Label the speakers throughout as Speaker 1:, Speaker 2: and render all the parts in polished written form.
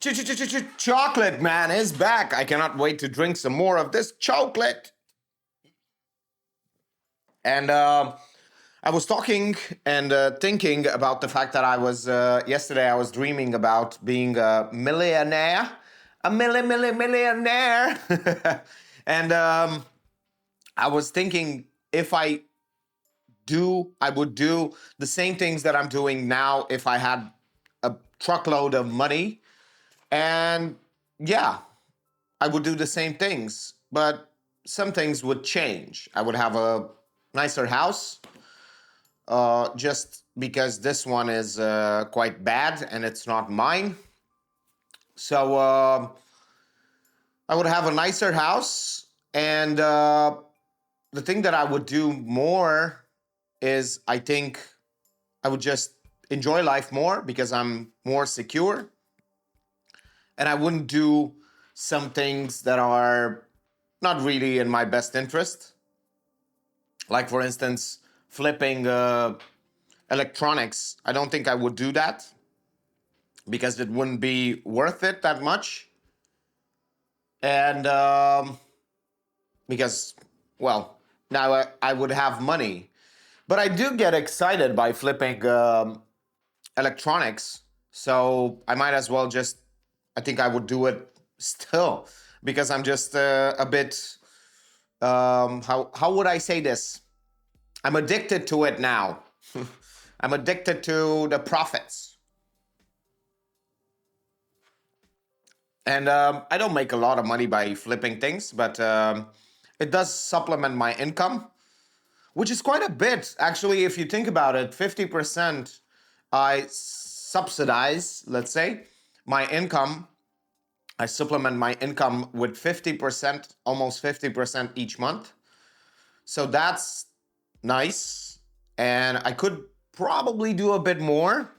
Speaker 1: Chocolate man is back. I cannot wait to drink some more of this chocolate. And I was talking and thinking about the fact that I was yesterday. I was dreaming about being a millionaire, a millionaire, and I was thinking if I would do the same things that I'm doing now if I had a truckload of money. And yeah, I would do the same things, but some things would change. I would have a nicer house, just because this one is quite bad and it's not mine. So I would have a nicer house, and the thing that I would do more is I think I would just enjoy life more because I'm more secure, and I wouldn't do some things that are not really in my best interest. Like, for instance, flipping electronics. I don't think I would do that because it wouldn't be worth it that much. And because, well, now I would have money. But I do get excited by flipping electronics. So I might as well just, I think I would do it still because I'm just a bit, how would I say this? I'm addicted to it now. I'm addicted to the profits. And I don't make a lot of money by flipping things, but it does supplement my income, which is quite a bit. Actually, if you think about it, 50% I subsidize, let's say, my income. I supplement my income with 50%, almost 50% each month. So that's nice. And I could probably do a bit more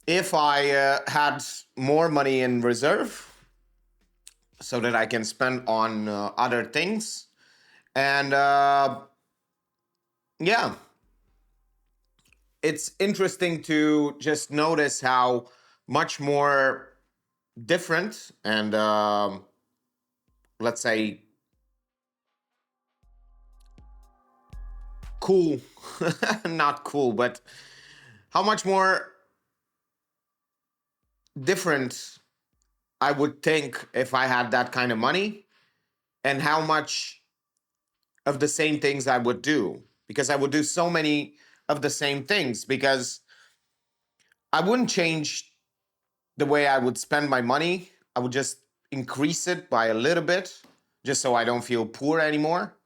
Speaker 1: if I had more money in reserve so that I can spend on other things. And yeah, it's interesting to just notice how much more different and let's say cool, not cool, but how much more different I would think if I had that kind of money, and how much of the same things I would do, because I would do so many of the same things, because I wouldn't change the way I would spend my money. I would just increase it by a little bit just so I don't feel poor anymore.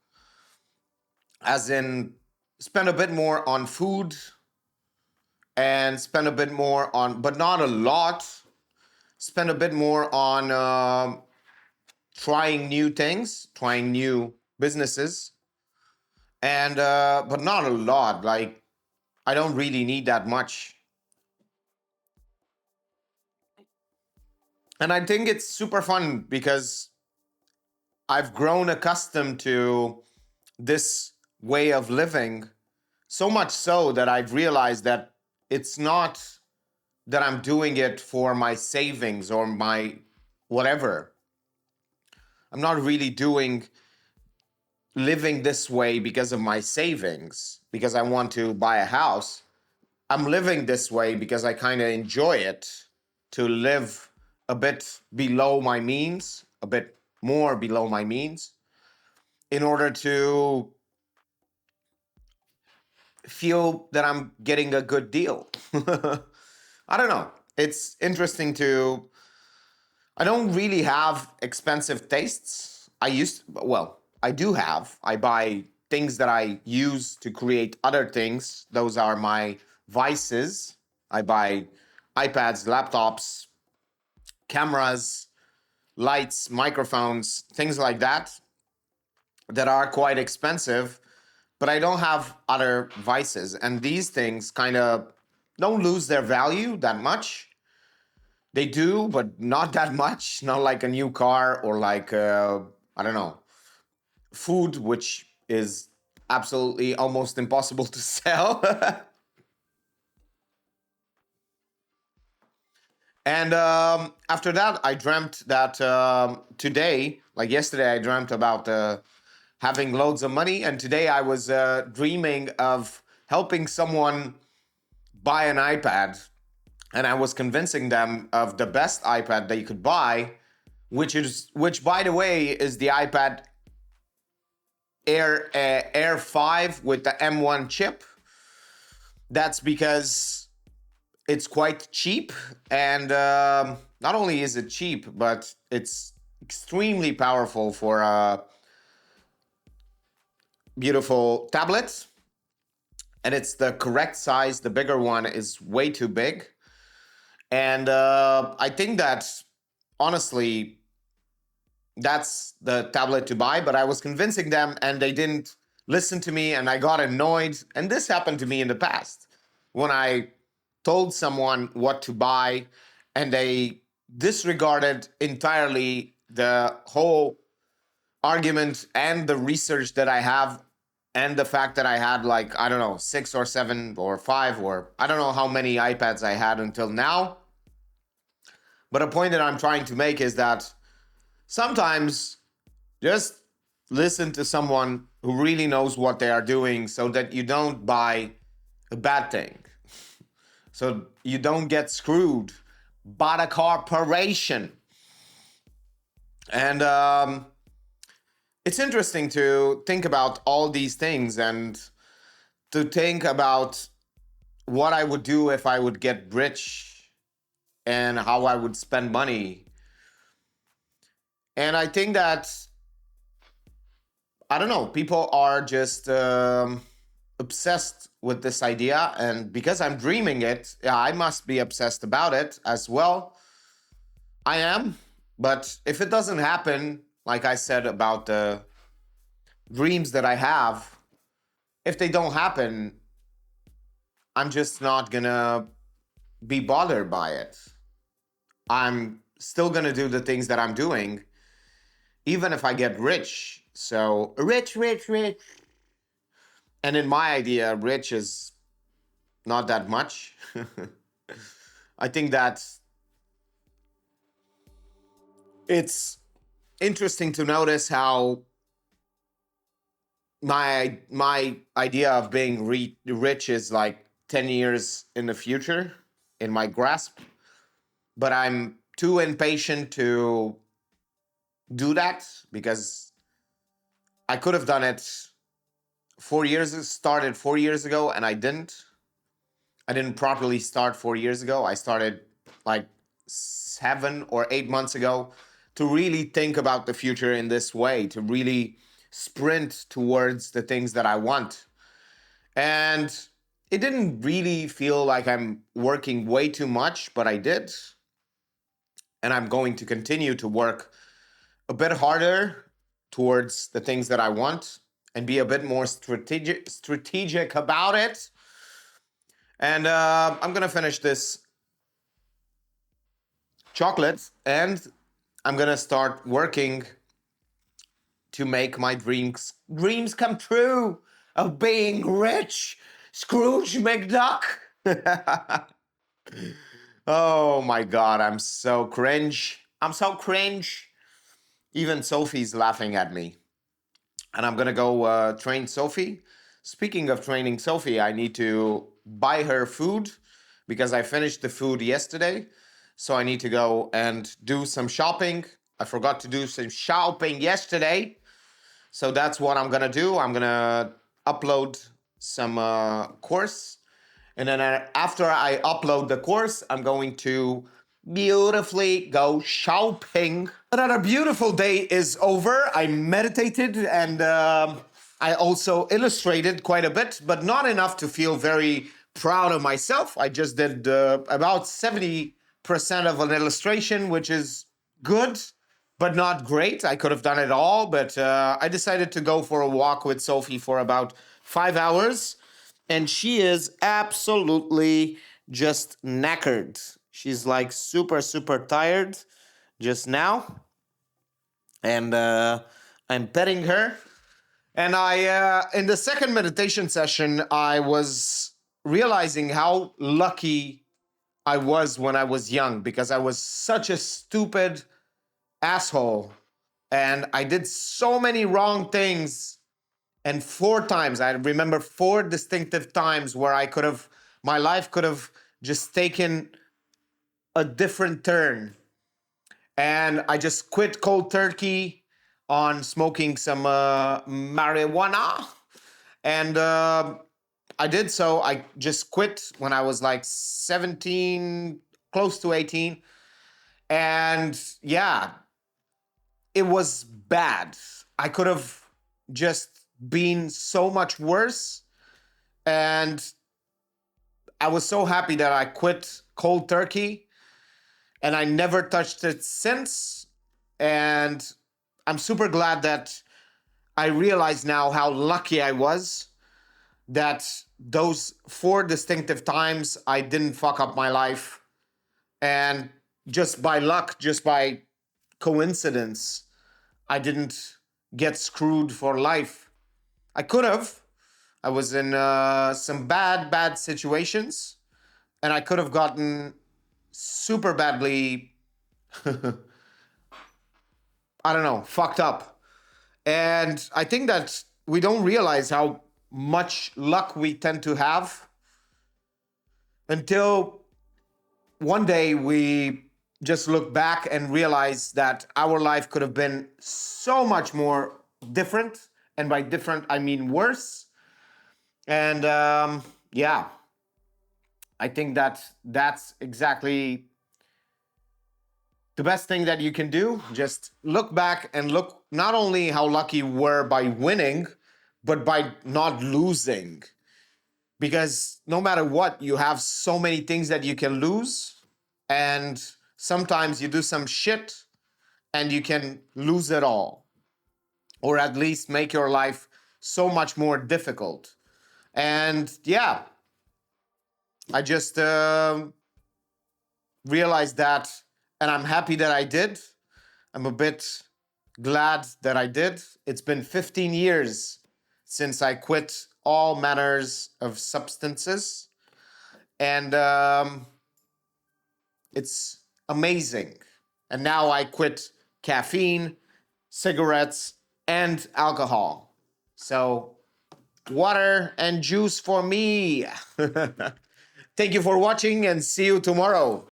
Speaker 1: As in, spend a bit more on food and spend a bit more on, but not a lot, spend a bit more on trying new things, trying new businesses, and but not a lot. Like, I don't really need that much. And I think it's super fun because I've grown accustomed to this way of living, so much so that I've realized that it's not that I'm doing it for my savings or my whatever. I'm not really doing living this way because of my savings, because I want to buy a house. I'm living this way because I kind of enjoy it, to live a bit below my means, a bit more below my means, in order to feel that I'm getting a good deal. I don't know. It's interesting to. I don't really have expensive tastes. I do have. I buy things that I use to create other things. Those are my vices. I buy iPads, laptops, cameras, lights, microphones, things like that are quite expensive, but I don't have other vices. And these things kind of don't lose their value that much. They do, but not that much. Not like a new car or like, I don't know, food, which is absolutely almost impossible to sell. And after that, I dreamt that today, like yesterday, I dreamt about having loads of money. And today I was dreaming of helping someone buy an iPad. And I was convincing them of the best iPad they could buy, which by the way is the iPad Air 5 with the M1 chip. That's because it's quite cheap, and not only is it cheap, but it's extremely powerful for a beautiful tablet. And it's the correct size. The bigger one is way too big. And I think that honestly, that's the tablet to buy. But I was convincing them and they didn't listen to me, and I got annoyed. And this happened to me in the past when I told someone what to buy and they disregarded entirely the whole argument and the research that I have and the fact that I had, like, I don't know, 6 or 7 or 5, or I don't know how many iPads I had until now. But a point that I'm trying to make is that sometimes just listen to someone who really knows what they are doing so that you don't buy a bad thing. So you don't get screwed by the corporation. And it's interesting to think about all these things and to think about what I would do if I would get rich and how I would spend money. And I think that, I don't know, people are just obsessed with this idea. And because I'm dreaming it, yeah, I must be obsessed about it as well. I am. But if it doesn't happen, like I said about the dreams that I have, if they don't happen, I'm just not gonna be bothered by it. I'm still gonna do the things that I'm doing, even if I get rich. So, rich, rich, rich. And in my idea, rich is not that much. I think that it's interesting to notice how my idea of being rich is like 10 years in the future in my grasp, but I'm too impatient to do that because I could have done it 4 years, started 4 years ago, and I didn't properly start 4 years ago. I started like 7 or 8 months ago to really think about the future in this way, to really sprint towards the things that I want. And it didn't really feel like I'm working way too much, but I did. And I'm going to continue to work a bit harder towards the things that I want and be a bit more strategic about it. And I'm gonna finish this chocolate and I'm gonna start working to make my dreams come true of being rich. Scrooge McDuck. Oh my god, I'm so cringe. I'm so cringe. Even Sophie's laughing at me. And I'm gonna go train Sophie. Speaking of training Sophie, I need to buy her food because I finished the food yesterday. So I need to go and do some shopping. I forgot to do some shopping yesterday. So that's what I'm gonna do. I'm gonna upload some course. And then after I upload the course, I'm going to beautifully go shopping. Another beautiful day is over. I meditated and I also illustrated quite a bit, but not enough to feel very proud of myself. I just did about 70% of an illustration, which is good, but not great. I could have done it all, but I decided to go for a walk with Sophie for about 5 hours. And she is absolutely just knackered. She's like super, super tired just now. And I'm petting her. And in the second meditation session, I was realizing how lucky I was when I was young, because I was such a stupid asshole and I did so many wrong things. And four times, I remember four distinctive times where my life could have just taken a different turn. And I just quit cold turkey on smoking some marijuana. And I did so. I just quit when I was like 17, close to 18. And yeah, it was bad. I could have just been so much worse. And I was so happy that I quit cold turkey and I never touched it since. And I'm super glad that I realize now how lucky I was that those four distinctive times I didn't fuck up my life. And just by luck, just by coincidence, I didn't get screwed for life. I could have. I was in some bad situations, and I could have gotten super badly, I don't know, fucked up. And I think that we don't realize how much luck we tend to have until one day we just look back and realize that our life could have been so much more different. And by different, I mean worse. And yeah, I think that that's exactly the best thing that you can do. Just look back and look not only how lucky you were by winning, but by not losing. Because no matter what, you have so many things that you can lose. And sometimes you do some shit and you can lose it all, or at least make your life so much more difficult. And yeah, I just realized that, and I'm happy that I did. I'm a bit glad that I did. It's been 15 years since I quit all manners of substances, and it's amazing. And now I quit caffeine, cigarettes, and alcohol. So, water and juice for me. Thank you for watching and see you tomorrow.